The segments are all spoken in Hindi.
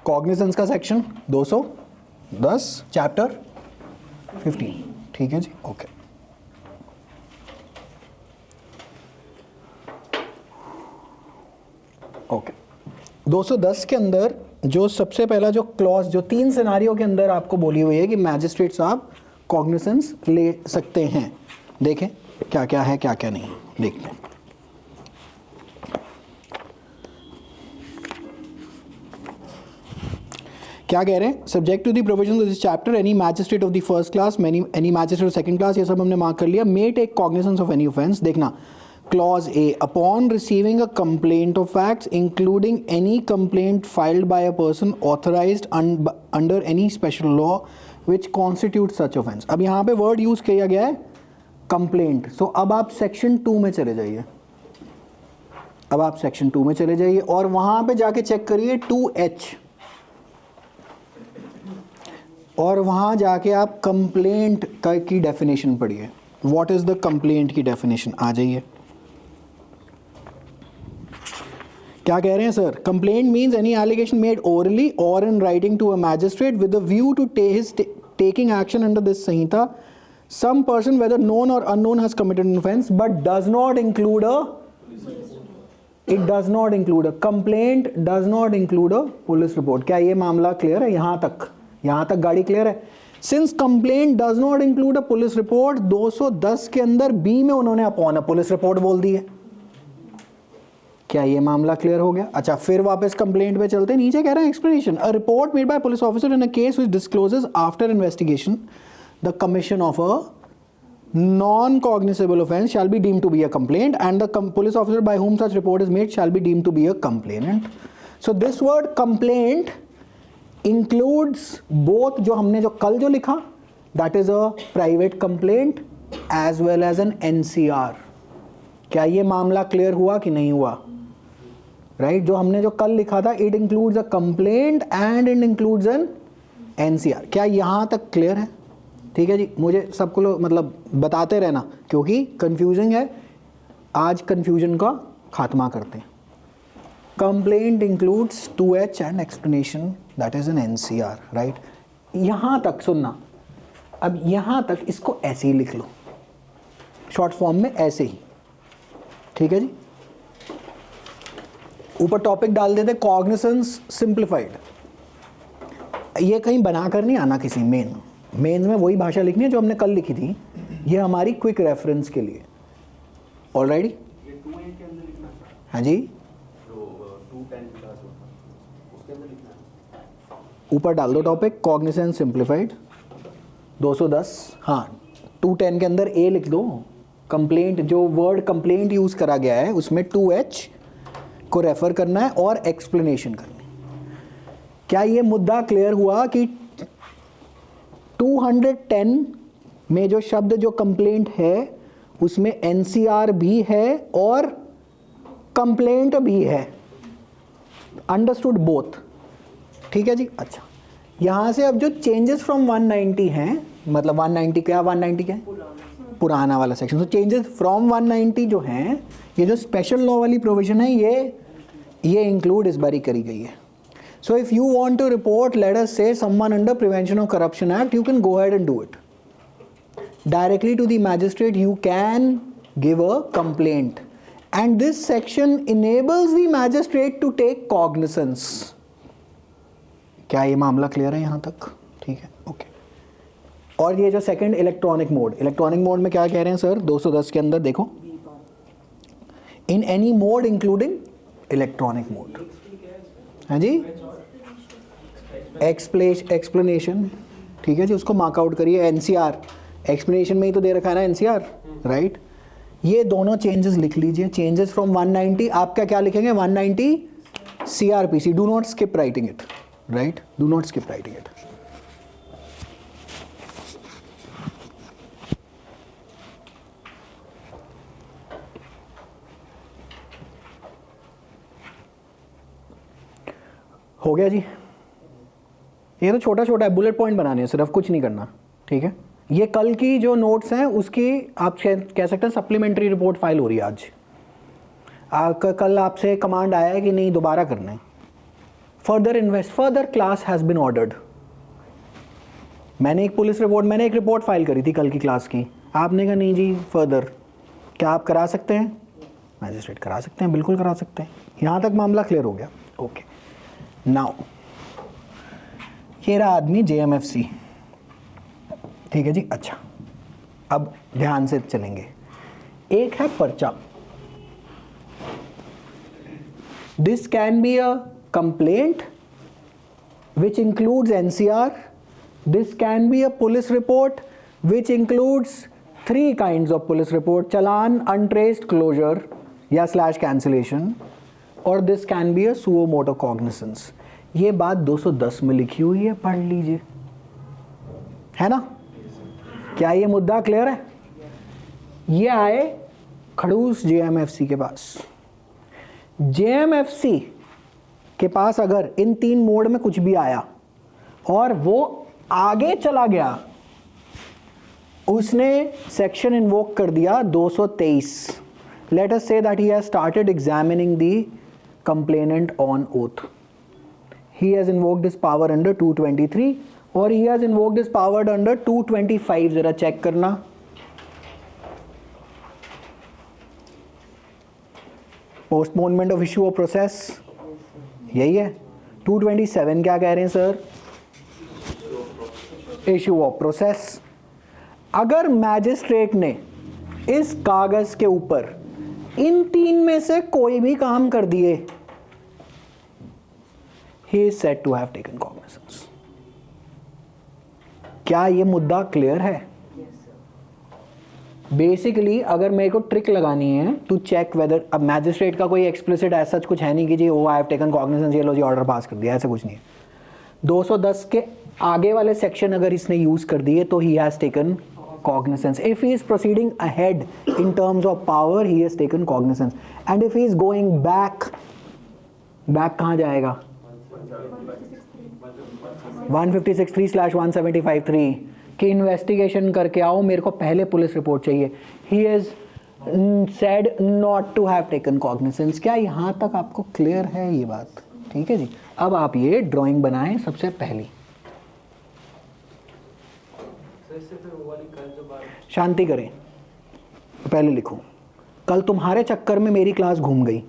कॉग्निजेंस का सेक्शन 210 चैप्टर 15, ठीक है जी, ओके। ओके 210 के अंदर जो सबसे पहला जो क्लॉज जो 3 सिनारियों के अंदर आपको बोली हुई है कि मैजिस्ट्रेट साहब कॉग्निजेंस ले सकते हैं, देखें क्या क्या है क्या क्या नहीं, देखते हैं। क्या कह रहे हैं? Subject to the provisions of this chapter any magistrate of the first class, any magistrate of second class, ये सब हमने मार्क कर लिया। May take cognizance of any offence, देखना clause A, upon receiving a complaint of facts including any complaint filed by a person authorised under any special law which constitute such offence. अब यहाँ पे वर्ड यूज किया गया है कंप्लेंट, सो अब आप सेक्शन 2 में चले जाइए, अब आप सेक्शन 2 में चले जाइए और वहां पे जाके चेक करिए 2H, और वहां जाके आप कंप्लेंट की डेफिनेशन पढ़िए। व्हाट इज द कंप्लेंट की डेफिनेशन, आ जाइए। क्या कह रहे हैं sir? Complaint means any allegation made orally or in writing to a magistrate with the view to taking action under this Sanhita some person whether known or unknown has committed an offense but does not include a, it does not include a complaint, does not include a police report। क्या ये मामला क्लियर है? यहाँ तक गाड़ी क्लियर है? Since complaint does not include a police report, 210 के अंदर बी में उन्होंने अपॉन अ पुलिस रिपोर्ट बोल दी है। क्या ये मामला क्लियर हो गया? अच्छा, फिर वापस कंप्लेंट पे चलते, नीचे कह रहे हैं explanation, a report made by police officer in a case which discloses after investigation the commission of a non-cognizable offense shall be deemed to be a complaint and the police officer by whom such report is made shall be deemed to be a complainant। So this word complaint includes both, जो हमने जो कल जो लिखा that is a private complaint as well as an NCR। क्या ये मामला क्लियर हुआ कि नहीं हुआ? राइट, जो हमने जो कल लिखा था it includes a complaint and it includes an NCR। क्या यहाँ तक क्लियर है? ठीक है जी, मुझे सबको मतलब बताते रहना क्योंकि कंफ्यूजिंग है, आज कंफ्यूजन का खात्मा करते हैं। Complaint includes 2H and explanation that is an NCR, right. यहाँ तक सुनना, अब यहाँ तक इसको ऐसे ही लिख लो, शॉर्ट फॉर्म में ऐसे ही, ठीक है जी। ऊपर टॉपिक डाल देते कॉग्निजेंस सिंप्लीफाइड, ये कहीं बनाकर नहीं आना किसी मेंस में वही भाषा लिखनी है जो हमने कल लिखी थी, ये हमारी क्विक रेफरेंस के लिए। ऑलराइट, हाँ जी, ऊपर डाल दो टॉपिक कॉग्निजेंस सिंप्लीफाइड 210, हाँ 210 के अंदर ए लिख दो। कंप्लेंट, जो वर्ड कंप्लेंट यूज करा गया है उसमें 2H को रेफर करना है और एक्सप्लेनेशन करनी है। क्या ये मुद्दा क्लियर हुआ कि 210 में जो शब्द जो कंप्लेंट है उसमें NCR भी है और कंप्लेंट भी है, अंडरस्टूड बोथ, ठीक है जी। अच्छा, यहां से अब जो चेंजेस फ्रॉम 190 हैं, मतलब 190 क्या, 190 क्या है? पुराना वाला सेक्शन। तो चेंजेस फ्रॉम 190 जो हैं, ये जो स्पेशल लॉ वाली प्रोविजन है ये इंक्लूड इस बारी करी गई है। So if you want to report, let us say someone under Prevention of Corruption Act, you can go ahead and do it. Directly to the magistrate, you can give a complaint. And this section enables the magistrate to take cognizance. क्या ये मामला क्लियर है यहाँ तक? ठीक है, ओके। और ये जो सेकंड इलेक्ट्रॉनिक मोड में क्या कह रहे हैं सर? 210 के अंदर देखो, in any mode including electronic mode, हाँ जी, एक्सप्लेनेशन, ठीक है जी, उसको मार्कआउट करिए। NCR, एक्सप्लेनेशन में ही तो दे रखा है ना NCR, राइट। ये दोनों चेंजेस लिख लीजिए, चेंजेस फ्रॉम 190, आपका क्या लिखेंगे? 190 CRPC, do not skip writing it, right, do not skip writing it. हो गया जी, ये तो छोटा छोटा है, बुलेट पॉइंट बनाने हैं सिर्फ, कुछ नहीं करना, ठीक है। ये कल की जो नोट्स हैं उसकी आप कह सकते हैं सप्लीमेंट्री रिपोर्ट फाइल हो रही है आज। कल आपसे कमांड आया है कि नहीं दोबारा करना है, further class has been ordered. मैंने एक रिपोर्ट फाइल करी थी कल की क्लास की, आपने कहा नहीं जी फर्दर, क्या आप करा सकते हैं? मैजिस्ट्रेट करा सकते हैं, बिल्कुल करा सकते हैं। यहाँ तक मामला क्लियर हो गया। ओके, नाउ ये रहा आदमी JMFC, ठीक है जी। अच्छा, अब ध्यान से चलेंगे। एक है पर्चा, this can be a complaint which includes NCR, this can be a police report which includes 3 kinds of police report: challan, untraced closure या / cancellation, और this can be a suo motu cognizance। ये बात 210 में लिखी हुई है, पढ़ लीजिए, है ना? क्या ये मुद्दा क्लियर है? ये आए खड़ूस JMFC के पास। JMFC के पास अगर इन 3 मोड में कुछ भी आया और वो आगे चला गया, उसने सेक्शन इन्वोक कर दिया 223। Let us say that he has started examining the complainant on oath. He has invoked his power under 223 और he has invoked his power under 225। जरा चेक करना, postponement of issue of process, यही है। 227 क्या कह रहे हैं सर? Issue of process. अगर मैजिस्ट्रेट ने इस कागज के ऊपर इन 3 में से कोई भी काम कर दिए, he is said to have taken cognizance। क्या ये मुद्दा क्लियर है? बेसिकली अगर मेरे को ट्रिक लगानी है टू चेक वेदर, अब मैजिस्ट्रेट का कोई एक्सप्लिसिट ऐसा कुछ है नहीं कि जी आई हैव टेकन कॉग्निजेंस, ये लो जी ऑर्डर पास कर दिया, ऐसा कुछ नहीं है। 210 के आगे वाले सेक्शन अगर इसने यूज कर दिए तो ही has taken cognizance. If he is proceeding ahead in terms of power, he has taken cognizance. And if he is going back कहाँ जाएगा? 156(3)/175(3) कि इन्वेस्टिगेशन करके आओ, मेरे को पहले पुलिस रिपोर्ट चाहिए। He has said not to have taken cognizance. क्या यहाँ तक आपको क्लियर है ये बात? ठीक है जी। अब आप ये ड्राइंग बनाएं सबसे पहली। शांति करें, पहले लिखो। कल तुम्हारे चक्कर में मेरी क्लास घूम गई,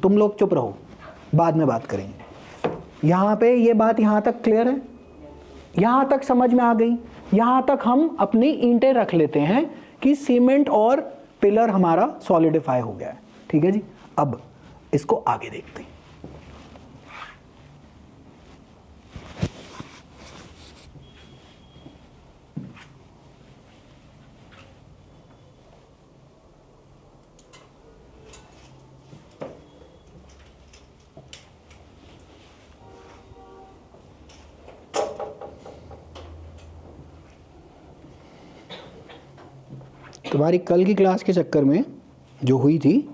तुम लोग चुप रहो, बाद में बात करेंगे। यहाँ पे ये बात यहाँ तक क्लियर है? यहाँ तक समझ में आ गई? यहाँ तक हम अपनी ईंटें रख लेते हैं कि सीमेंट और पिलर हमारा सॉलिडिफाई हो गया है। ठीक है जी। अब इसको आगे देखते हैं। तुम्हारी कल की क्लास के चक्कर में जो हुई थी,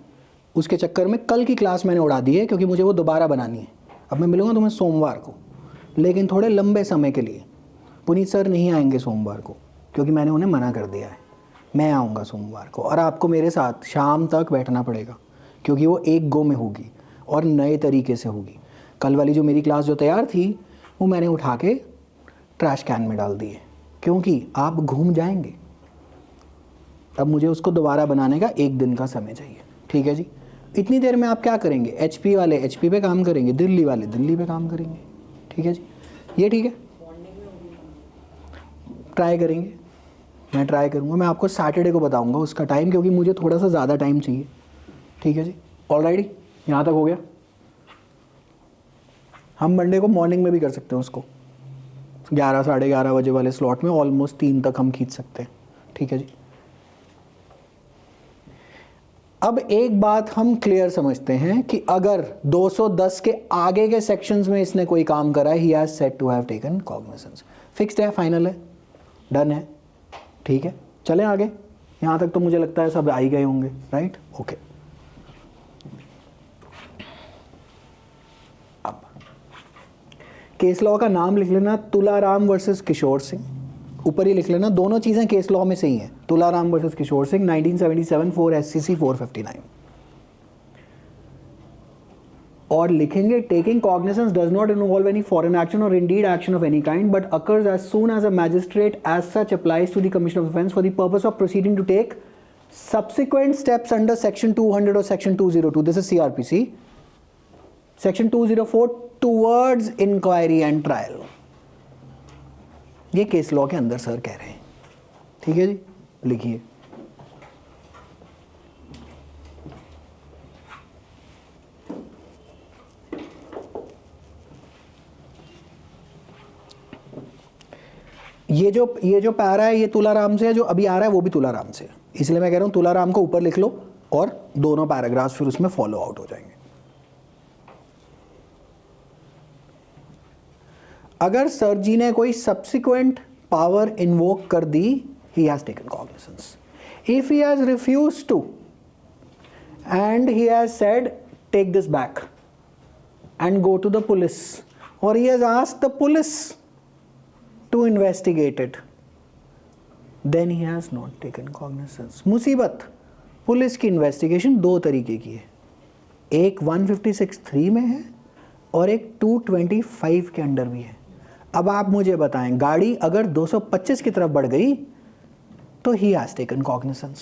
उसके चक्कर में कल की क्लास मैंने उड़ा दी है, क्योंकि मुझे वो दोबारा बनानी है। अब मैं मिलूंगा तुम्हें सोमवार को, लेकिन थोड़े लंबे समय के लिए। पुनीत सर नहीं आएंगे सोमवार को, क्योंकि मैंने उन्हें मना कर दिया है। मैं आऊँगा सोमवार को, और आपको मेरे साथ शाम तक बैठना पड़ेगा, क्योंकि वो एक गो में होगी और नए तरीके से होगी। कल वाली जो मेरी क्लास जो तैयार थी, वो मैंने उठा के ट्रैश कैन में डाल दी है, क्योंकि आप घूम जाएंगे। अब मुझे उसको दोबारा बनाने का 1 दिन का समय चाहिए। ठीक है जी। इतनी देर में आप क्या करेंगे? HP वाले HP पे काम करेंगे, दिल्ली वाले दिल्ली पे काम करेंगे। ठीक है जी, ये ठीक है, ट्राई करेंगे। मैं ट्राई करूँगा, मैं आपको सैटरडे को बताऊँगा उसका टाइम, क्योंकि मुझे थोड़ा सा ज़्यादा टाइम चाहिए। ठीक है जी। ऑलराइट, यहाँ तक हो गया। हम मंडे को मॉर्निंग में भी कर सकते हैं उसको, 11 साढ़े 11 बजे वाले स्लॉट में ऑलमोस्ट 3 तक हम खींच सकते हैं। ठीक है जी। अब एक बात हम क्लियर समझते हैं कि अगर 210 के आगे के सेक्शंस में इसने कोई काम करा है, he has said to have taken cognizance. Fixed है, फाइनल है, डन है। ठीक है, चलें आगे। यहाँ तक तो मुझे लगता है सब आ ही गए होंगे, राइट? ओके। अब केस लॉ का नाम लिख लेना, तुलाराम वर्सेस किशोर सिंह। ऊपर ही लिख लेना, दोनों चीज़ें केस लॉ में से ही हैं। Tularam versus Kishore Singh 1977 4 SCC 459। और लिखेंगे taking cognizance does not involve any formal action or indeed action of any kind but occurs as soon as a magistrate as such applies to the commission of offence for the purpose of proceeding to take subsequent steps under section 200 or section 202. This is CRPC. Section 204 towards inquiry and trial. ये केस लॉ के अंदर सर कह रहे हैं. ठीक है जी, लिखिए. ये जो पैरा है ये तुलाराम से है, जो अभी आ रहा है वो भी तुलाराम से है. इसलिए मैं कह रहा हूं तुलाराम को ऊपर लिख लो और दोनों पैराग्राफ फिर उसमें फॉलो आउट हो जाएंगे. अगर सर जी ने कोई सब्सिक्वेंट पावर इन्वोक कर दी, he has taken cognizance. If he has refused to and he has said take this back and go to the police or he has asked the police to investigate it, then he has not taken cognizance. मुसीबत, पुलिस की इन्वेस्टिगेशन दो तरीके की है. एक 156(3) में है और एक 225 के अंडर भी है. अब आप मुझे बताएं, गाड़ी अगर 225 की तरफ बढ़ गई तो he has taken cognizance.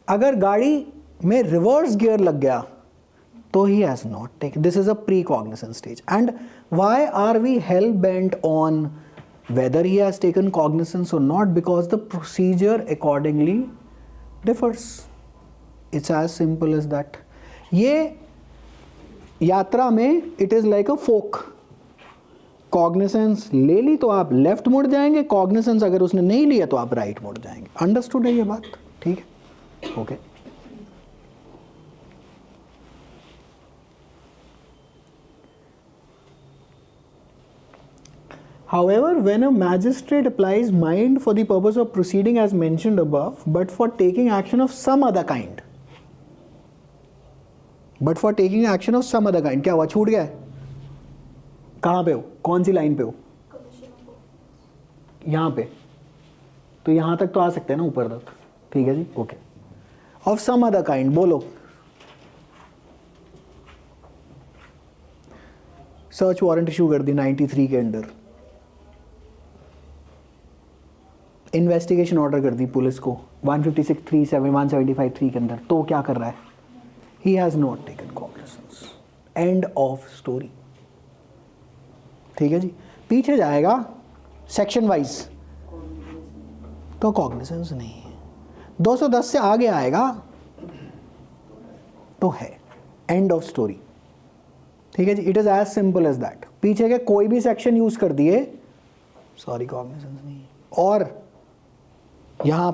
अगर गाड़ी में रिवर्स गियर लग गया तो he has not taken. This is a pre-cognizance stage. And why are we hell bent on whether he has taken cognizance or not? Because the procedure accordingly differs. It's as simple as that. ये यात्रा में it is like a fork. Cognizance ले ली तो आप लेफ्ट मुड़ जाएंगे, cognizance अगर उसने नहीं लिया तो आप राइट मुड़ जाएंगे. अंडरस्टूड है ये बात? ठीक है, okay. However, when a magistrate applies mind for the purpose of proceeding as mentioned above, but for taking action of some other kind, क्या हुआ, छूट गया है? कहाँ पे हो, कौन सी लाइन पे हो? यहाँ पे. तो यहाँ तक तो आ सकते हैं ना, ऊपर तक. ठीक है जी, okay. Of some other kind बोलो. सर्च वारंट इशू कर दी 93 के अंडर. इन्वेस्टिगेशन ऑर्डर कर दी पुलिस को 156(3), 175(3) के अंदर. तो क्या कर रहा है? He has not taken cognizance. And of story. ठीक है जी. पीछे जाएगा सेक्शन वाइज तो कॉग्निजेंस नहीं है. 210 से आगे आएगा तो है. End of story. ठीक है जी. It is as simple as that. पीछे के कोई भी सेक्शन यूज कर दिए, सॉरी कॉग्निजेंस नहीं है. और यहां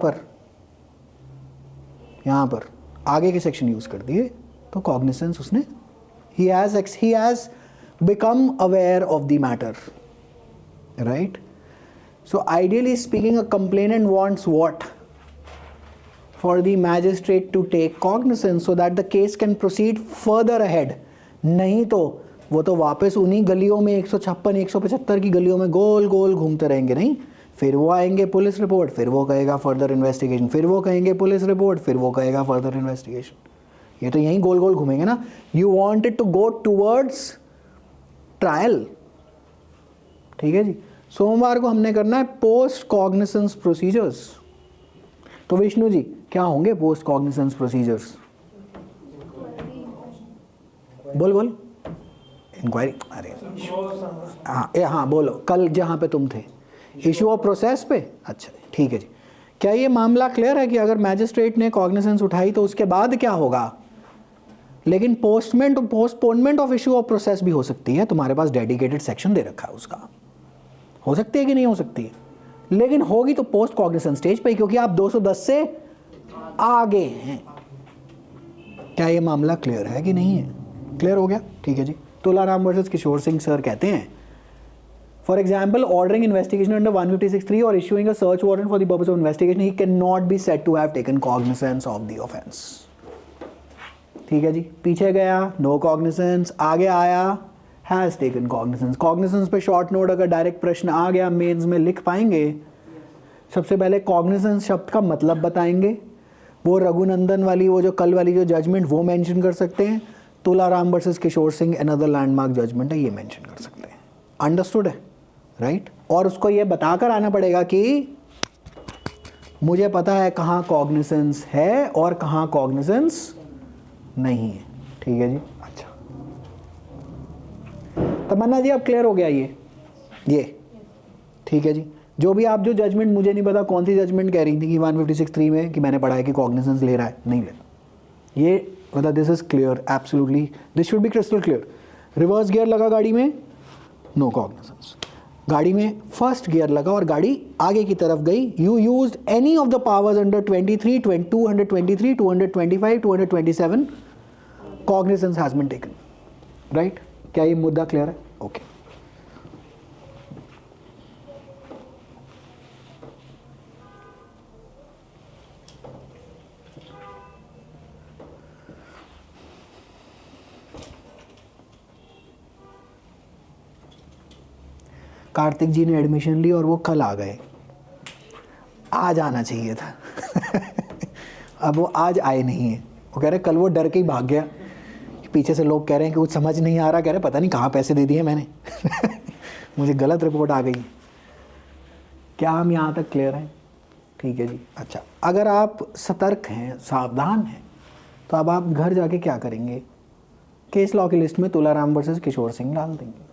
पर आगे के सेक्शन यूज कर दिए तो कॉग्निजेंस उसने, he has become aware of the matter, right? So ideally speaking, a complainant wants what? For the magistrate to take cognizance so that the case can proceed further ahead. नहीं तो वो तो वापस उन्हीं गलियों में 156, 175 की गलियों में गोल गोल घूमते रहेंगे. नहीं, फिर वो आएंगे पुलिस रिपोर्ट, फिर वो कहेगा फर्दर इन्वेस्टिगेशन, फिर वो कहेंगे पुलिस रिपोर्ट, फिर वो कहेगा फर्दर इन्वेस्टिगेशन. ये तो यहीं गोल गोल घूमेंगे ना. You wanted to go towards trial. ठीक है जी. सोमवार को हमने करना है पोस्ट कॉग्निजेंस प्रोसीजर्स. तो विष्णु जी क्या होंगे पोस्ट कॉग्निजेंस प्रोसीजर्स? बोल. इंक्वायरी. अरे हाँ बोलो. कल जहाँ पे तुम थे इशू ऑफ प्रोसेस पे. अच्छा ठीक है जी. क्या ये मामला क्लियर है कि अगर मैजिस्ट्रेट ने कॉग्निजेंस उठाई तो उसके बाद क्या होगा? लेकिन postponement of issue of process भी हो सकती है. तुम्हारे पास डेडिकेटेड सेक्शन दे रखा है उसका. हो सकती है कि नहीं हो सकती है? लेकिन होगी तो पोस्ट कॉग्निजेंस स्टेज पे, क्योंकि आप 210 से आगे हैं. क्या ये मामला क्लियर है कि नहीं है? क्लियर हो गया. ठीक है जी. तुलाराम वर्सेस किशोर सिंह सर कहते हैं, for example, ordering investigation under 156(3) or issuing a search warrant for the purpose of investigation, he cannot be said to have taken cognizance of the offence. ठीक है जी. पीछे गया no cognizance, आगे आया has taken cognizance. cognizance पे शॉर्ट नोट अगर डायरेक्ट प्रश्न आ गया मेंस में लिख पाएंगे. सबसे पहले cognizance शब्द का मतलब बताएंगे. वो रघुनंदन वाली, वो जो कल वाली जो जजमेंट वो मेंशन कर सकते हैं. Tularam versus Kishore Singh another landmark judgement है, ये मेंशन कर सकते हैं। अंडरस्टूड है, राइट? और उसको ये बताकर आना पड़ेगा कि मुझे पता है कहाँ कॉग्निसेंस है और कहाँ कॉग्निसेंस नहीं है। ठीक है जी, अच्छा तमन्ना जी, अब क्लियर हो गया ये ठीक है जी। जो भी आप जो जजमेंट, मुझे नहीं पता कौन सी जजमेंट कह रही थी कि 156(3) में कि मैंने पढ़ा है कि कॉग्निसेंस ले रहा है, नहीं लेता, ये मतलब this is clear, absolutely this should be crystal clear. Reverse gear लगा गाड़ी में, नो कॉग्निसेंस। गाड़ी में फर्स्ट गियर लगा और गाड़ी आगे की तरफ गई, you used any of the powers under 23, 223, 225, 227, cognizance has been taken, right? क्या ये मुद्दा क्लियर है? ओके। कार्तिक जी ने एडमिशन ली और वो कल आ गए, आज आना चाहिए था अब वो आज आए नहीं है। वो कह रहे कल वो डर के ही भाग गया। पीछे से लोग कह रहे हैं कि कुछ समझ नहीं आ रहा, कह रहे पता नहीं कहाँ पैसे दे दिए मैंने मुझे गलत रिपोर्ट आ गई। क्या हम यहाँ तक क्लियर हैं? ठीक है जी, अच्छा। अगर आप सतर्क हैं, सावधान हैं, तो अब आप घर जाके क्या करेंगे? केस लॉ की लिस्ट में तुलाराम वर्सेस किशोर सिंह डाल देंगे।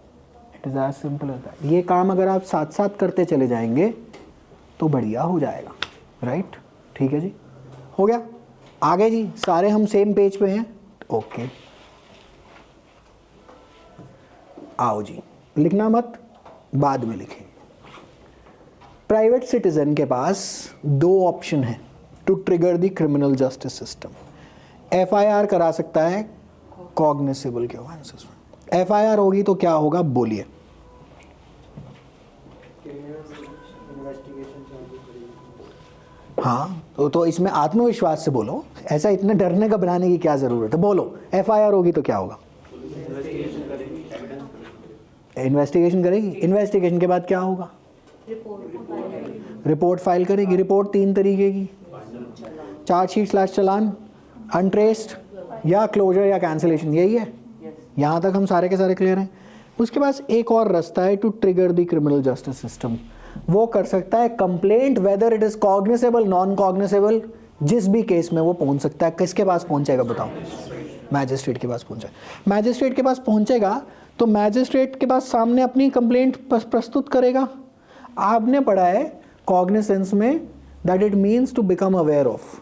It is as simple as that. ये काम अगर आप साथ साथ करते चले जाएंगे तो बढ़िया हो जाएगा, राइट? ठीक है जी, हो गया। आगे जी, सारे हम सेम पेज पे हैं, ओके। आओ जी, लिखना मत, बाद में लिखें। प्राइवेट सिटीजन के पास दो ऑप्शन है to trigger the criminal justice system. FIR करा सकता है कॉग्निसेबल के ऑफेंसेस में। एफआईआर होगी तो क्या होगा, बोलिए। हाँ, तो इसमें आत्मविश्वास से बोलो, ऐसा इतने डरने घबराने की क्या जरूरत है, बोलो। एफआईआर होगी तो क्या होगा? इन्वेस्टिगेशन करेगी। इन्वेस्टिगेशन के बाद क्या होगा? रिपोर्ट फाइल करेगी। रिपोर्ट 3 तरीके की, चार्जशीट/चालान, अनट्रेस्ड या क्लोजर या कैंसिलेशन, यही है। यहाँ तक हम सारे के सारे क्लियर हैं। उसके पास एक और रास्ता है to trigger the criminal justice system. वो कर सकता है complaint, whether it is cognizable, non cognizable, जिस भी केस में वो पहुंच सकता है। किसके पास पहुंचेगा बताओ? मैजिस्ट्रेट के पास पहुंचेगा। मैजिस्ट्रेट के पास पहुंचेगा तो मैजिस्ट्रेट के पास सामने अपनी कंप्लेंट प्रस्तुत करेगा। आपने पढ़ा है कॉग्निसेंस में that it means to become aware of.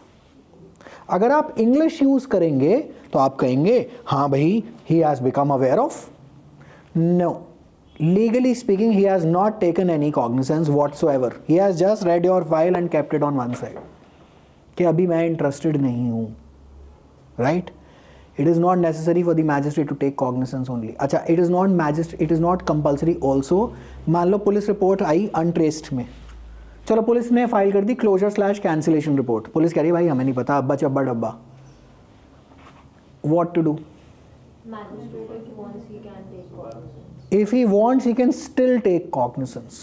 अगर आप इंग्लिश यूज करेंगे तो आप कहेंगे हाँ भाई, he has become aware of. No, legally speaking he has not taken any cognizance whatsoever. He has just read your file and kept it on one side कि अभी मैं इंटरेस्टेड नहीं हूँ, right? It is not necessary for the magistrate to take cognizance only. अच्छा, it is not compulsory also. मान लो पुलिस रिपोर्ट आई अनट्रेस्ड में, चलो पुलिस ने फाइल कर दी क्लोजर/कैंसिलेशन रिपोर्ट। पुलिस कह रही भाई हमें नहीं पता, अब्बा चब्बा डब्बा। What to do? If he wants, he can still take cognizance.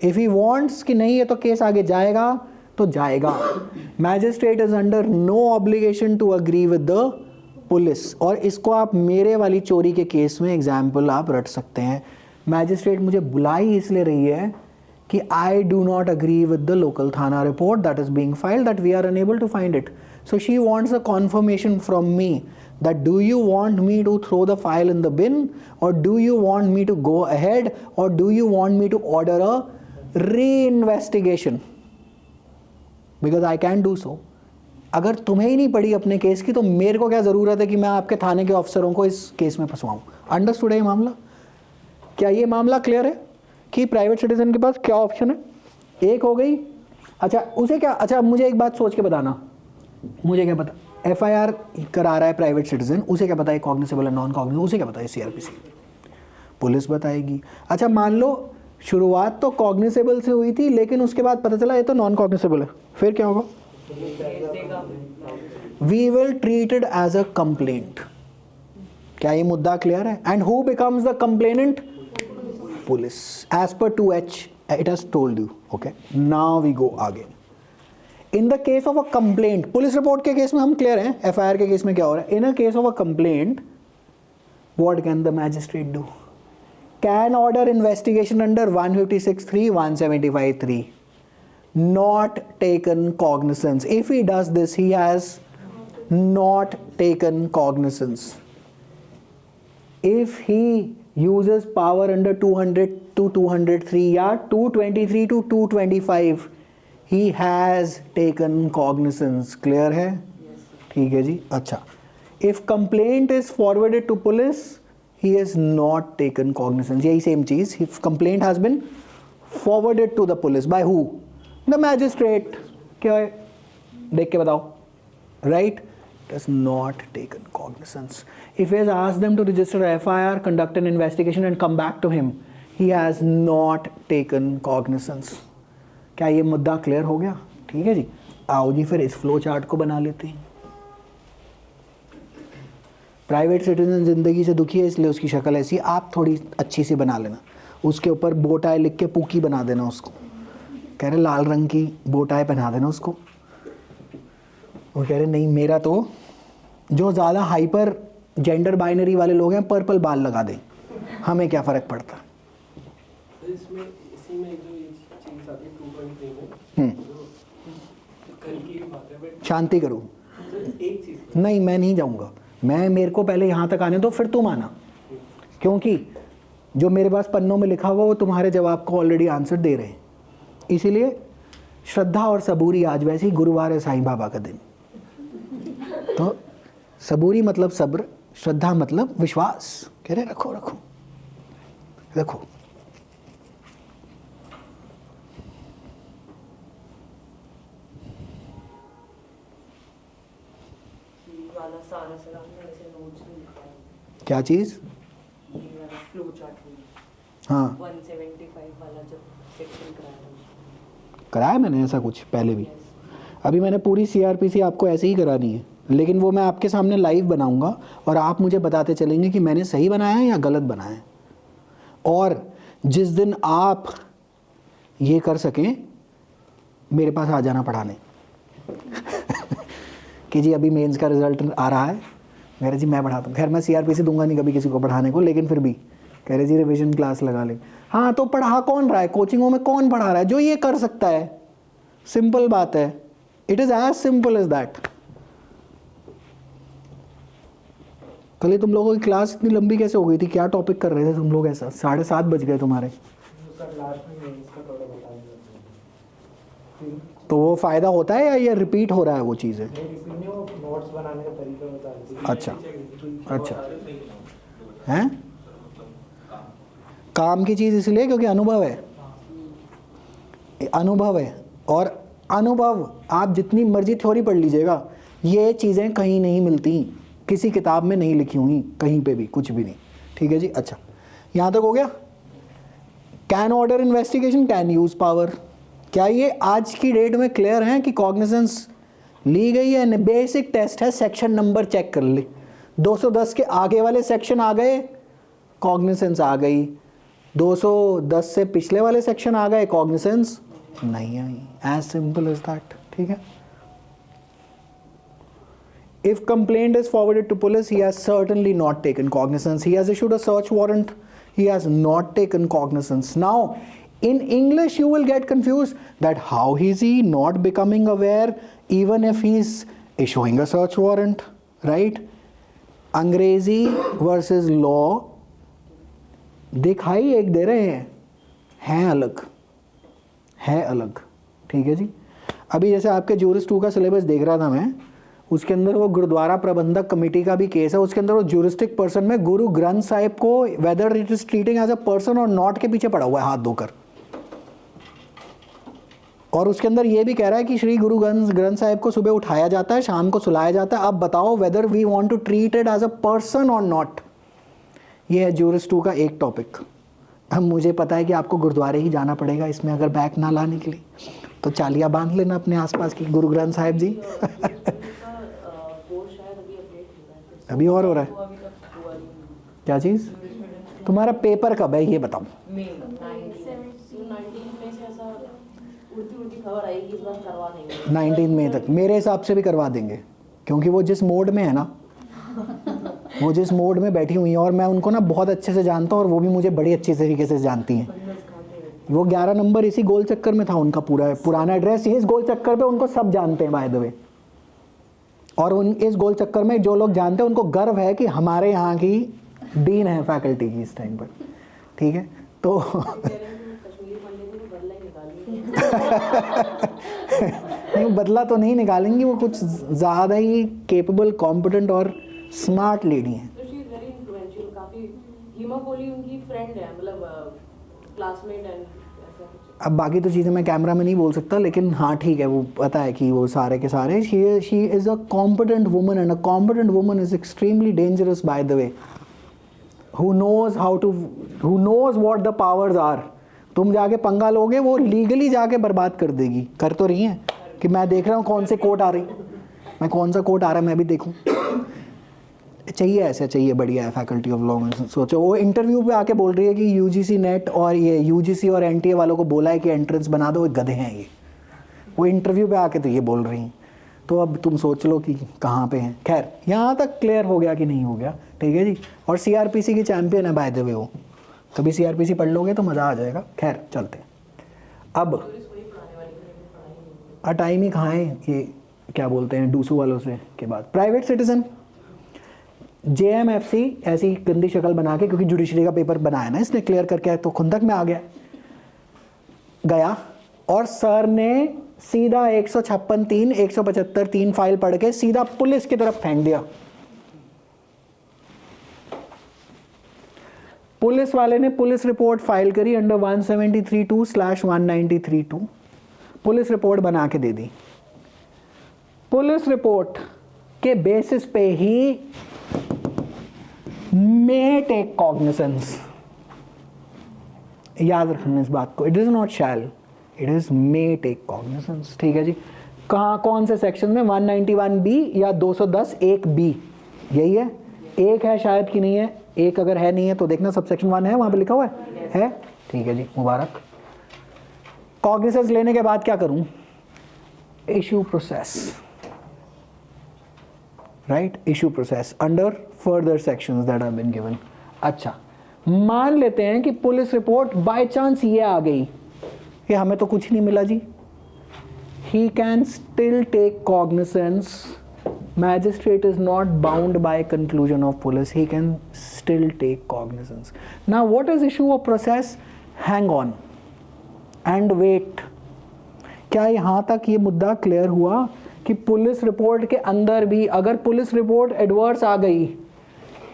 If he wants कि नहीं है तो केस आगे जाएगा तो जाएगा। Magistrate is under no obligation to agree with the police. और इसको आप मेरे वाली चोरी के केस में एग्जाम्पल आप रट सकते हैं। मैजिस्ट्रेट मुझे बुलाई इसलिए रही है कि I do not agree with the local thana report that is being filed, that we are unable to find it. So she wants a confirmation from me that do you want me to throw the file in the bin, or do you want me to go ahead, or do you want me to order a reinvestigation, because I can do so. अगर तुम्हें ही नहीं पड़ी अपने केस की तो मेरे को क्या ज़रूरत है कि मैं आपके थाने के अफसरों को इस केस में फंसवाऊँ। अंडरस्टूड है ये मामला? क्या ये मामला क्लियर है कि प्राइवेट सिटीजन के पास क्या ऑप्शन है? एक हो गई। अच्छा, उसे क्या, अच्छा मुझे एक बात सोच के बताना, मुझे क्या पता एफआईआर करा रहा है प्राइवेट सिटीजन, उसे क्या पता है कॉग्निसेबल है नॉन कॉग्निसेबल, उसे क्या पता है सीआरपीसी, पुलिस बताएगी। अच्छा मान लो शुरुआत तो कॉग्निसेबल से हुई थी लेकिन उसके बाद पता चला ये तो नॉन कॉग्निसेबल है, फिर क्या होगा? We will treat it as a complaint. क्या ये मुद्दा क्लियर है? And who becomes the complainant? Police, as per 2H it has told you. Okay, now we go आगे। In the case of a complaint, police report के केस में हम क्लियर हैं, एफआईआर के केस में क्या हो रहा है? In a case of a complaint What can the magistrate do? Can order investigation under 156(3), 175(3). Not taken cognizance. If he does this, he has not taken cognizance. If he uses power under 200 to 203 या 223 to 225, he has taken cognizance. Clear है? ठीक है जी. अच्छा. If complaint is forwarded to police, he has not taken cognizance. यही same चीज. If complaint has been forwarded to the police, by who? The magistrate. क्या है? देख के बताओ. Right? Has not taken cognizance. If he has asked them to register a FIR, conduct an investigation and come back to him, he has not taken cognizance. क्या ये मुद्दा क्लियर हो गया? ठीक है जी. आओ जी फिर इस फ्लो चार्ट को बना लेते हैं. प्राइवेट सिटीजन जिंदगी से दुखी है इसलिए उसकी शक्ल ऐसी. आप थोड़ी अच्छी सी बना लेना. उसके ऊपर बोटाई लिख के पूकी बना देना उसको. कह रहे लाल रंग की बोटाई पहना देना उसको. वो कह रहे नहीं, मेरा तो जो ज़्यादा हाइपर जेंडर बाइनरी वाले लोग हैं पर्पल बाल लगा दें, हमें क्या फ़र्क पड़ता. इसमें इसी में जो ये चीज़ आती है 2.3 में कल की बात है. शांति करो. एक चीज़ नहीं, मैं नहीं जाऊंगा. मेरे को पहले यहाँ तक आने दो, फिर तुम आना. क्योंकि जो मेरे पास पन्नों में लिखा हुआ वो तुम्हारे जवाब को ऑलरेडी आंसर दे रहे हैं. इसीलिए श्रद्धा और सबूरी आज वैसे ही गुरुवार है साईं बाबा का दिन. तो सबूरी मतलब सब्र, श्रद्धा मतलब विश्वास. कह रहे रखो रखो रखो. क्या चीज? Flow chart. हाँ 175 वाला जो सेक्शन कराया मैंने ऐसा कुछ पहले भी. अभी मैंने पूरी CRPC आपको ऐसे ही करानी है, लेकिन वो मैं आपके सामने लाइव बनाऊंगा और आप मुझे बताते चलेंगे कि मैंने सही बनाया है या गलत बनाया है. और जिस दिन आप ये कर सकें मेरे पास आ जाना पढ़ाने कि जी अभी मेंस का रिजल्ट आ रहा है. कह रहे जी मैं पढ़ाता हूँ. खैर मैं CRPC दूंगा नहीं कभी किसी को पढ़ाने को, लेकिन फिर भी कह रहे जी रिविजन क्लास लगा ले. हाँ तो पढ़ा कौन रहा है? कोचिंगों में कौन पढ़ा रहा है? जो ये कर सकता है. सिंपल बात है. It is as simple as that. कल ही तुम लोगों की क्लास इतनी लंबी कैसे हो गई थी? क्या टॉपिक कर रहे थे तुम लोग? ऐसा 7:30 बज गए तुम्हारे. तो वो फायदा होता है या ये रिपीट हो रहा है वो चीज़ें? नोट्स बनाने का तरीका बता. अच्छा अच्छा. हैं काम की चीज़ इसलिए क्योंकि अनुभव है. अनुभव है. और अनुभव आप जितनी मर्जी थ्योरी पढ़ लीजिएगा, ये चीज़ें कहीं नहीं मिलती. किसी किताब में नहीं लिखी हुई कहीं पे भी, कुछ भी नहीं. ठीक है जी. अच्छा यहाँ तक हो गया. Can order investigation, can use power. क्या ये आज की डेट में क्लियर है कि कॉग्निजेंस ली गई है? बेसिक टेस्ट है, सेक्शन नंबर चेक कर ले. 210 के आगे वाले सेक्शन आ गए, कॉग्निजेंस आ गई. 210 से पिछले वाले सेक्शन आ गए, कॉग्निजेंस नहीं आई. As simple as that. ठीक है. If complaint is forwarded to police, he has certainly not taken cognizance. He has issued a search warrant. He has not taken cognizance. Now, in English, you will get confused that how is he not becoming aware even if he is issuing a search warrant, right? अंग्रेजी versus law दिखाई एक दे रहे हैं अलग, है अलग. ठीक है जी. अभी जैसे आपके ज्यूरिस 2 का सिलेबस देख रहा था मैं, उसके अंदर वो गुरुद्वारा प्रबंधक कमेटी का भी केस है. उसके अंदर वो ज्यूरिस्टिक पर्सन में गुरु ग्रंथ साहिब को whether it is treating as a person और नॉट के पीछे पड़ा हुआ है हाथ धोकर. और उसके अंदर ये भी कह रहा है कि श्री गुरु ग्रंथ साहिब को सुबह उठाया जाता है, शाम को सुलाया जाता है. अब बताओ whether we want to treat it as a person और नॉट. ये है ज्यूरिस 2 का एक टॉपिक. अब मुझे पता है कि आपको गुरुद्वारे ही जाना पड़ेगा इसमें अगर बैग ना लाने के लिए, तो चालियाँ बांध लेना अपने आसपास की. गुरु ग्रंथ साहिब जी अभी और हो रहा है. क्या चीज़? तुम्हारा पेपर कब है ये बताओ. 19 मई तक मेरे हिसाब से भी करवा देंगे, क्योंकि वो जिस मोड में है ना वो जिस मोड में बैठी हुई हैं, और मैं उनको ना बहुत अच्छे से जानता हूँ और वो भी मुझे बड़ी अच्छी तरीके से जानती हैं। वो 11 नंबर इसी गोल चक्कर में था उनका, पूरा पुराना एड्रेस इस गोल चक्कर पे, उनको सब जानते हैं बाय द वे। और उन इस गोल चक्कर में जो लोग जानते हैं उनको गर्व है कि हमारे यहाँ की डीन है फैकल्टी की इस टाइम पर, ठीक है। तो नहीं, बदला तो नहीं निकालेंगी, वो कुछ ज़्यादा ही केपेबल, कॉम्पिटेंट और स्मार्ट लेडी हैं। तो शी इज वेरी इन्फ्लुएंशियल, काफी हिमा कोहली उनकी फ्रेंड है, मतलब क्लासमेट एंड ऐसा कुछ। अब बाकी तो चीज़ें मैं कैमरा में नहीं बोल सकता, लेकिन हाँ ठीक है, वो पता है कि वो सारे के सारे she is a competent woman, and a competent woman is extremely dangerous by the way, who knows what the powers are। तुम जाके पंगा लोगे, वो लीगली जाके बर्बाद कर देगी। कर तो रही हैं कि मैं देख रहा हूँ कौन से कोर्ट आ रही, मैं कौन सा कोर्ट आ रहा है मैं भी देखूँ। चाहिए ऐसा, चाहिए, बढ़िया है फैकल्टी ऑफ लॉ में। सोचो वो इंटरव्यू पे आके बोल रही है कि यूजीसी नेट और ये यूजीसी और एनटीए वालों को बोला है कि एंट्रेंस बना दो, गधे हैं ये। वो इंटरव्यू पे आके तो ये बोल रही हैं। तो अब तुम सोच लो कि कहाँ पे हैं। खैर, यहाँ तक क्लियर हो गया कि नहीं हो गया, ठीक है जी। और सीआरपीसी की चैंपियन है बाय द वे वो, कभी सीआरपीसी पढ़ लोगे तो मज़ा आ जाएगा। खैर चलते हैं अब। टाइम ही कहाँ है, ये क्या बोलते हैं डूसू वालों से के बाद। प्राइवेट सिटीजन JMFC ऐसी गंदी शक्ल बना के, क्योंकि जुडिशरी का पेपर बनाया ना इसने, क्लियर करके तो खुंदक में आ गया और सर ने सीधा 156(3), 175(3) फाइल पढ़ के सीधा पुलिस की तरफ फेंक दिया। पुलिस वाले ने पुलिस रिपोर्ट फाइल करी अंडर 173(2/193(2), पुलिस रिपोर्ट बना के दे दी। पुलिस रिपोर्ट के बेसिस पे ही मे टेक कॉग्निसेंस, याद रखना इस बात को, it is not shall, it is may take cognizance, ठीक है जी। कहाँ, कौन से सेक्शन में, 191B या 210(1)B, यही है। एक है शायद कि नहीं है, एक अगर है नहीं है तो देखना सब सेक्शन 1 है, वहां पे लिखा हुआ है, ठीक है जी, मुबारक। कॉग्निसेंस लेने के बाद क्या करूं, issue process, right, issue process under further sections that have been given. अच्छा, मान लेते हैं कि पुलिस रिपोर्ट बाय चांस ये आ गई कि हमें तो कुछ नहीं मिला जी, he can still take cognizance, magistrate is not bound by conclusion of police, he can still take cognizance. Now what is issue of process, hang on and wait। क्या यहाँ तक ये मुद्दा क्लियर हुआ कि पुलिस रिपोर्ट के अंदर भी अगर पुलिस रिपोर्ट एडवर्स आ गई,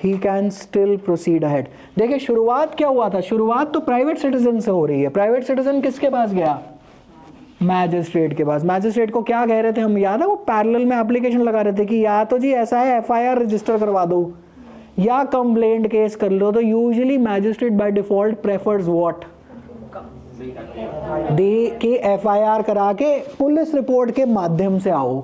he can still proceed ahead। देखिए शुरुआत क्या हुआ था, शुरुआत तो प्राइवेट सिटीजन से हो रही है। प्राइवेट सिटीजन किसके पास गया, मैजिस्ट्रेट के पास। मैजिस्ट्रेट को क्या कह रहे थे हम, याद है, वो पैरेलल में एप्लीकेशन लगा रहे थे कि या तो जी ऐसा है FIR रजिस्टर करवा दो या कंप्लेंट केस कर लो। तो usually magistrate by default prefers what, दे के FIR करा के पुलिस रिपोर्ट के माध्यम से आओ।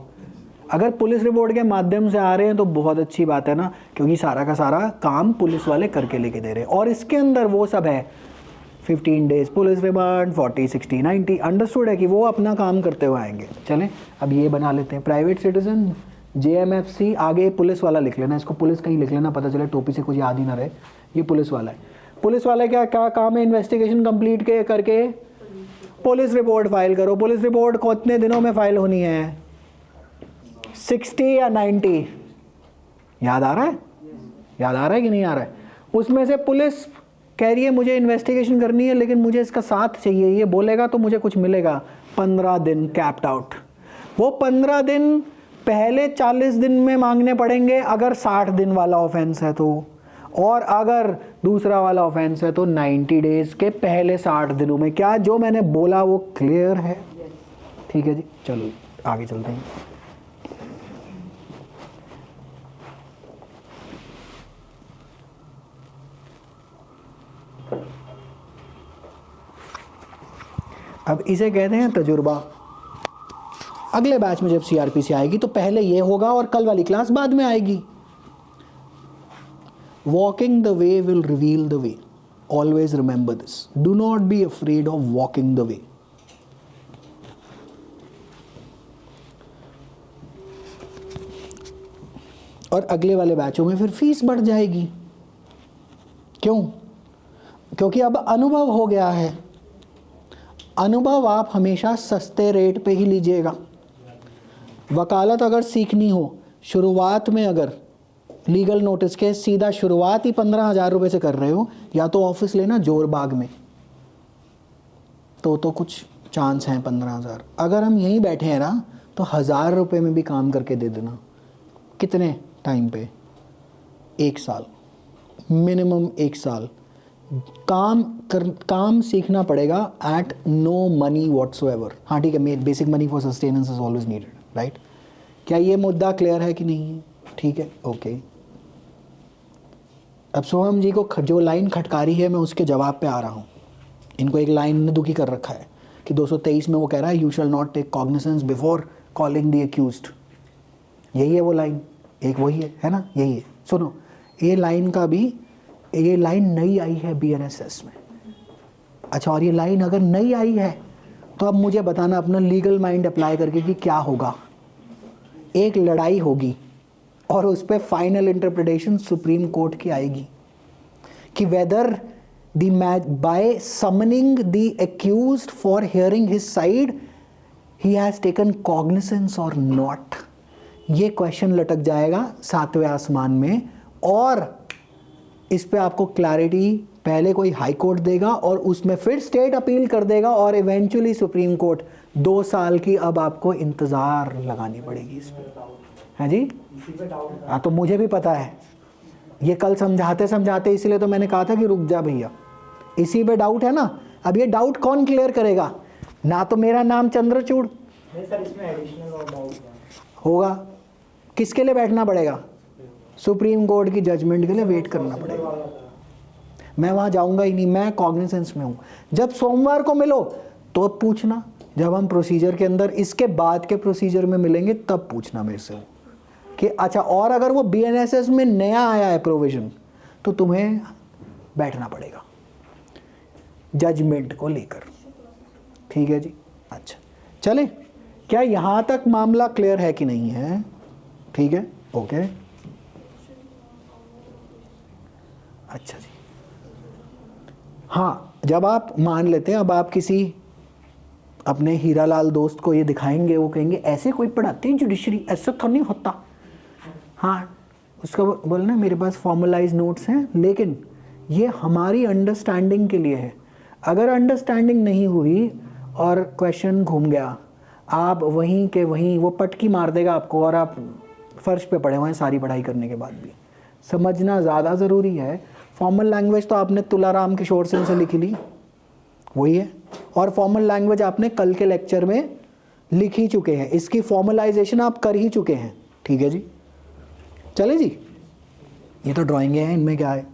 अगर पुलिस रिपोर्ट के माध्यम से आ रहे हैं तो बहुत अच्छी बात है ना, क्योंकि सारा का सारा काम पुलिस वाले करके लेके दे रहे हैं। और इसके अंदर वो सब है 15 डेज पुलिस रिमांड, 40, 60, 90, अंडरस्टूड है कि वो अपना काम करते हुए आएंगे। चलें अब ये बना लेते हैं प्राइवेट सिटीजन JMFC, आगे पुलिस वाला लिख लेना, इसको पुलिस कहीं लिख लेना, पता चले टोपी से कुछ याद ही ना रहे। ये पुलिस वाला है। पुलिस वाले क्या क्या काम है, इन्वेस्टिगेशन कंप्लीट के करके पुलिस रिपोर्ट फाइल करो। पुलिस रिपोर्ट कितने दिनों में फाइल होनी है, 60 या 90, याद आ रहा है, याद आ रहा है कि नहीं आ रहा है। उसमें से पुलिस कह रही है मुझे इन्वेस्टिगेशन करनी है लेकिन मुझे इसका साथ चाहिए, ये बोलेगा तो मुझे कुछ मिलेगा, 15 दिन कैप्ड आउट। वो 15 दिन पहले 40 दिन में मांगने पड़ेंगे अगर 60 दिन वाला ऑफेंस है तो, और अगर दूसरा वाला ऑफेंस है तो 90 डेज के पहले 60 दिनों में। क्या जो मैंने बोला वो क्लियर है, ठीक है जी। चलो आगे चलते हैं। अब इसे कहते हैं तजुर्बा। अगले बैच में जब CRPC आएगी तो पहले ये होगा और कल वाली क्लास बाद में आएगी। Walking the way will reveal the way, always remember this, do not be afraid of walking the way. और अगले वाले बैचों में फिर फीस बढ़ जाएगी। क्यों? क्योंकि अब अनुभव हो गया है। अनुभव आप हमेशा सस्ते रेट पे ही लीजिएगा। वकालत अगर सीखनी हो, शुरुआत में अगर लीगल नोटिस के सीधा शुरुआत ही 15,000 रुपये से कर रहे हो, या तो ऑफिस लेना जोरबाग में, तो कुछ चांस हैं 15,000। अगर हम यहीं बैठे हैं ना, तो 1,000 रुपये में भी काम करके दे देना। कितने टाइम पे? 1 साल, मिनिमम 1 साल काम सीखना पड़ेगा एट नो मनी व्हाट्सोएवर। हाँ ठीक है, basic money for sustenance is always needed, right? क्या ये मुद्दा क्लियर है कि नहीं है? ठीक है, ओके। अब सोहम जी को जो लाइन खटकारी है, मैं उसके जवाब पे आ रहा हूँ। इनको एक लाइन ने दुखी कर रखा है कि 223 में वो कह रहा है you shall not take cognizance before calling the accused. यही है वो लाइन, एक वही है ना? यही है। सुनो, ये लाइन का भी, ये लाइन नई आई है BNSS में। अच्छा, और ये लाइन अगर नई आई है तो अब मुझे बताना अपना लीगल माइंड अप्लाई करके कि क्या होगा। एक लड़ाई होगी और उस पर फाइनल इंटरप्रिटेशन सुप्रीम कोर्ट की आएगी कि weather by summoning the accused for hearing his side he has taken cognizance or not। ये क्वेश्चन लटक जाएगा 7वें आसमान में, और इस पे आपको क्लैरिटी पहले कोई हाई कोर्ट देगा और उसमें फिर स्टेट अपील कर देगा और इवेंचुअली सुप्रीम कोर्ट। 2 साल की अब आपको इंतज़ार लगानी पड़ेगी इस पर। है जी? हाँ, तो मुझे भी पता है, ये कल समझाते इसलिए तो मैंने कहा था कि रुक जा भैया, इसी पे डाउट है ना। अब ये डाउट कौन क्लियर करेगा? ना तो मेरा नाम चंद्रचूड़ नहीं सर, इसमें एडिशनल और डाउट होगा। किसके लिए बैठना पड़ेगा? सुप्रीम कोर्ट की जजमेंट के लिए वेट करना पड़ेगा। मैं वहाँ जाऊँगा ही नहीं, मैं कॉग्निसेंस में हूँ। जब सोमवार को मिलो तो पूछना, जब हम प्रोसीजर के अंदर इसके बाद के प्रोसीजर में मिलेंगे तब पूछना मेरे से कि अच्छा, और अगर वो BNSS में नया आया है प्रोविजन तो तुम्हें बैठना पड़ेगा जजमेंट को लेकर। ठीक है जी? अच्छा, चले, क्या यहां तक मामला क्लियर है कि नहीं है? ठीक है, ओके। अच्छा जी, हाँ, जब आप मान लेते हैं, अब आप किसी अपने हीरालाल दोस्त को ये दिखाएंगे, वो कहेंगे ऐसे कोई पढ़ाते हैं जुडिशरी, ऐसा तो नहीं होता। हाँ, उसका बोलना मेरे पास फॉर्मलाइज नोट्स हैं, लेकिन ये हमारी अंडरस्टैंडिंग के लिए है। अगर अंडरस्टैंडिंग नहीं हुई और क्वेश्चन घूम गया, आप वहीं के वहीं वो पटकी मार देगा आपको और आप फर्श पे पड़े हुए हैं सारी पढ़ाई करने के बाद भी। समझना ज़्यादा ज़रूरी है। फॉर्मल लैंग्वेज तो आपने तुलाराम किशोर सिंह से लिखी ली, वही है, और फॉर्मल लैंग्वेज आपने कल के लेक्चर में लिख ही चुके हैं, इसकी फॉर्मलाइजेशन आप कर ही चुके हैं। ठीक है जी? चले जी, ये तो ड्राइंग है, इनमें क्या है?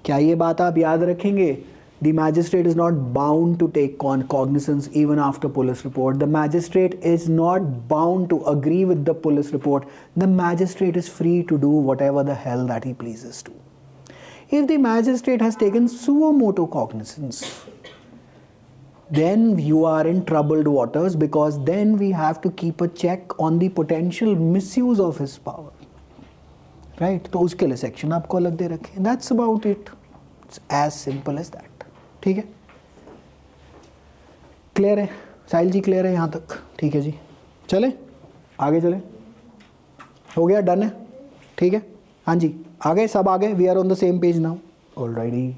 क्या ये बात आप याद रखेंगे? The magistrate is not bound to take cognizance even after police report. The magistrate is not bound to agree with the police report. The magistrate is free to do whatever the hell that he pleases to. If the magistrate has taken suo motu cognizance, then you are in troubled waters, because then we have to keep a check on the potential misuse of his power. Right? तो उसके लिए सेक्शन आपको अलग दे रखे। That's about it. It's as simple as that. ठीक है, क्लियर है? साहिल जी क्लियर है यहाँ तक? ठीक है जी, चले आगे चले, हो गया, डन है? ठीक है, हाँ जी, आगे सब आगे, we are on the same page now already.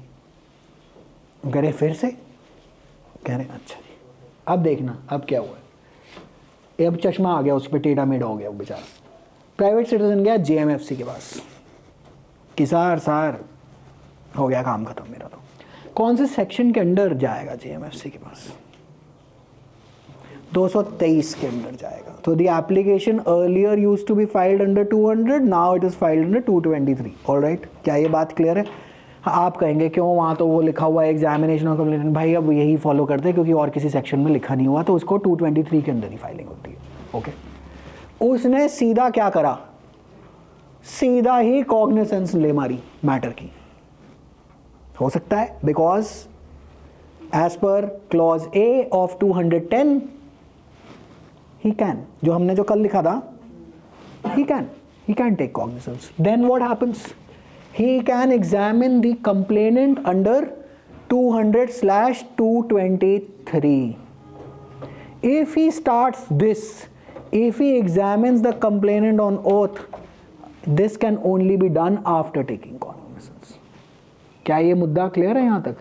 कह रहे फिर से, कह रहे अच्छा जी, अब देखना अब क्या हुआ है। अब चश्मा आ गया उस पर, टेढ़ा मेढ़ा हो गया वो बेचारा। प्राइवेट सिटीजन गया JMFC के पास कि सर हो गया काम खत्म मेरा। तो कौन से सेक्शन के अंडर जाएगा JMFC के पास? 223 के अंदर जाएगा। तो the application earlier used to be filed under 200, now it is filed under 223। Alright, क्या ये बात क्लियर है? आप कहेंगे क्यों, वहाँ तो वो लिखा हुआ है एग्जामिनेशन और कंप्लेंट। भाई अब यही फॉलो करते हैं क्योंकि और किसी सेक्शन में लिखा नहीं हुआ, तो उसको 223 के अंदर ही फाइलिंग होती है। ओके, उसने सीधा क्या करा? सीधा ही कॉग्निसेंस ले मारी मैटर की। हो सकता है because as per clause A of 210 he can, जो हमने जो कल लिखा था He can take cognizance. Then what happens? He can examine the complainant under 200/223. If he starts this, if he examines the complainant on oath, this can only be done after taking cognizance. क्या ये मुद्दा क्लियर है यहाँ तक?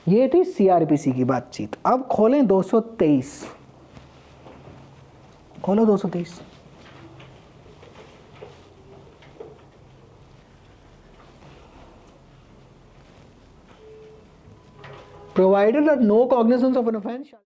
ये थी CRPC की बातचीत. अब खोलें 223. खोलो 223. Provided that no cognizance of an offence shall